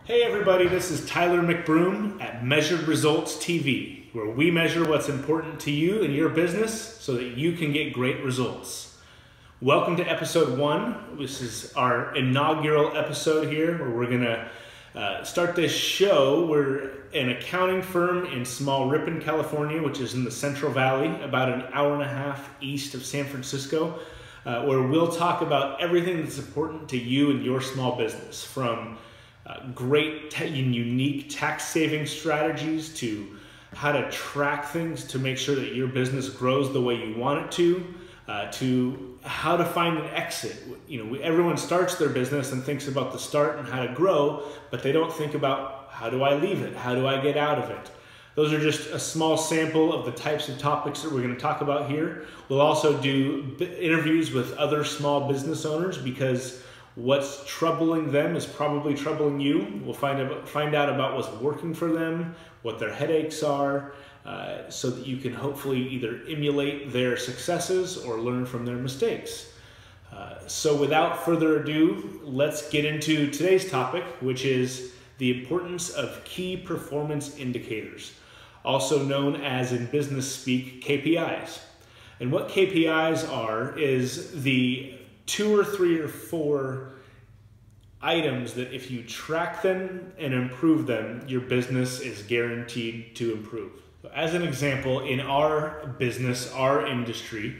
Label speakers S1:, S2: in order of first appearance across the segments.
S1: Hey everybody, this is Tyler McBroom at Measured Results TV, where we measure what's important to you and your business so that you can get great results. Welcome to episode 1. This is our inaugural episode here where we're gonna start this show. We're an accounting firm in Small Ripon, California, which is in the Central Valley, about an hour and a half east of San Francisco, where we'll talk about everything that's important to you and your small business, from great and unique tax saving strategies to how to track things to make sure that your business grows the way you want it to how to find an exit. Everyone starts their business and thinks about the start and how to grow, but they don't think about how do I leave it? How do I get out of it? Those are just a small sample of the types of topics that we're going to talk about here. We'll also do interviews with other small business owners because what's troubling them is probably troubling you. We'll find out about what's working for them, what their headaches are, so that you can hopefully either emulate their successes or learn from their mistakes. So without further ado, let's get into today's topic, which is the importance of key performance indicators, also known as, in business speak, KPIs. And what KPIs are is the 2 or 3 or 4 items that if you track them and improve them, your business is guaranteed to improve. So as an example, in our business, our industry,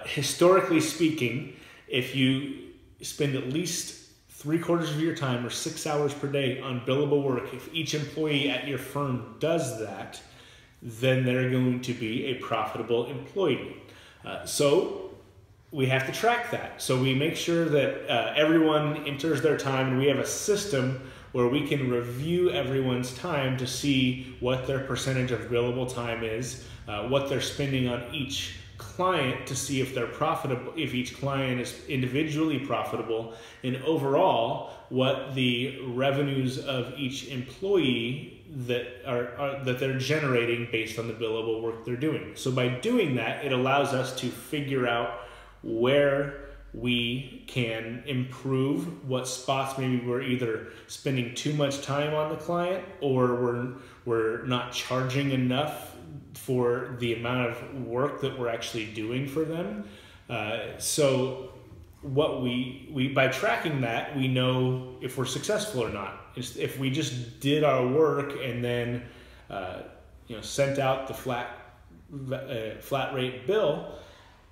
S1: historically speaking, if you spend at least 3/4 of your time or 6 hours per day on billable work, if each employee at your firm does that, then they're going to be a profitable employee. So we have to track that. So we make sure that everyone enters their time, and we have a system where we can review everyone's time to see what their percentage of billable time is, what they're spending on each client to see if they're profitable, if each client is individually profitable, and overall what the revenues of each employee that they're generating based on the billable work they're doing. So by doing that, it allows us to figure out where we can improve, what spots maybe we're either spending too much time on the client or we're not charging enough for the amount of work that we're actually doing for them. So what we by tracking that, we know if we're successful or not. If we just did our work and then sent out the flat rate bill,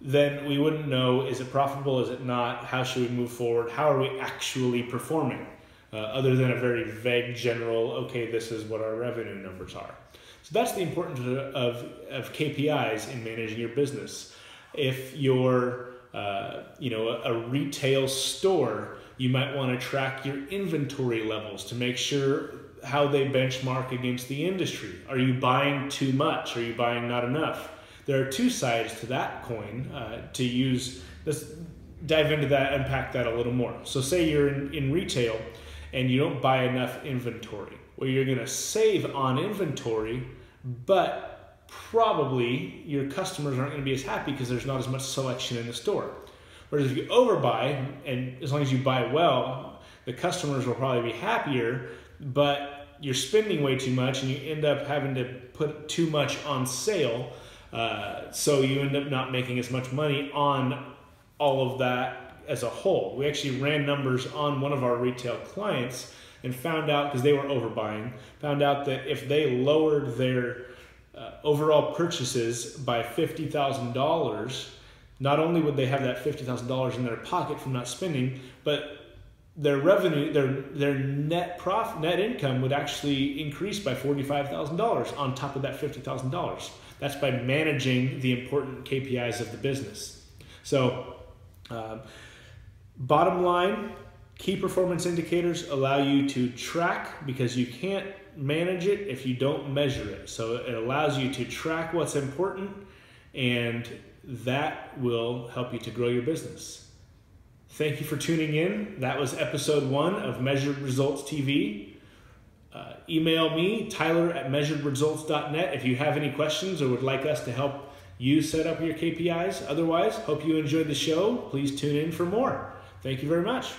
S1: then we wouldn't know, is it profitable, is it not, how should we move forward, how are we actually performing, other than a very vague general, okay, this is what our revenue numbers are. So that's the importance of KPIs in managing your business. If you're a retail store, you might want to track your inventory levels to make sure how they benchmark against the industry. Are you buying too much? Are you buying not enough? There are 2 sides to that coin to use. Let's dive into that, unpack that a little more. So say you're in retail and you don't buy enough inventory. Well, you're going to save on inventory, but probably your customers aren't going to be as happy because there's not as much selection in the store. Whereas if you overbuy, and as long as you buy well, the customers will probably be happier, but you're spending way too much and you end up having to put too much on sale. So you end up not making as much money on all of that as a whole. We actually ran numbers on one of our retail clients and found out, because they were overbuying, found out that if they lowered their overall purchases by $50,000, not only would they have that $50,000 in their pocket from not spending, but their revenue, their net income would actually increase by $45,000 on top of that $50,000. That's by managing the important KPIs of the business. So, bottom line, key performance indicators allow you to track, because you can't manage it if you don't measure it. So it allows you to track what's important, and that will help you to grow your business. Thank you for tuning in. That was episode 1 of Measured Results TV. Email me, tyler@measuredresults.net, if you have any questions or would like us to help you set up your KPIs. Otherwise, hope you enjoyed the show. Please tune in for more. Thank you very much.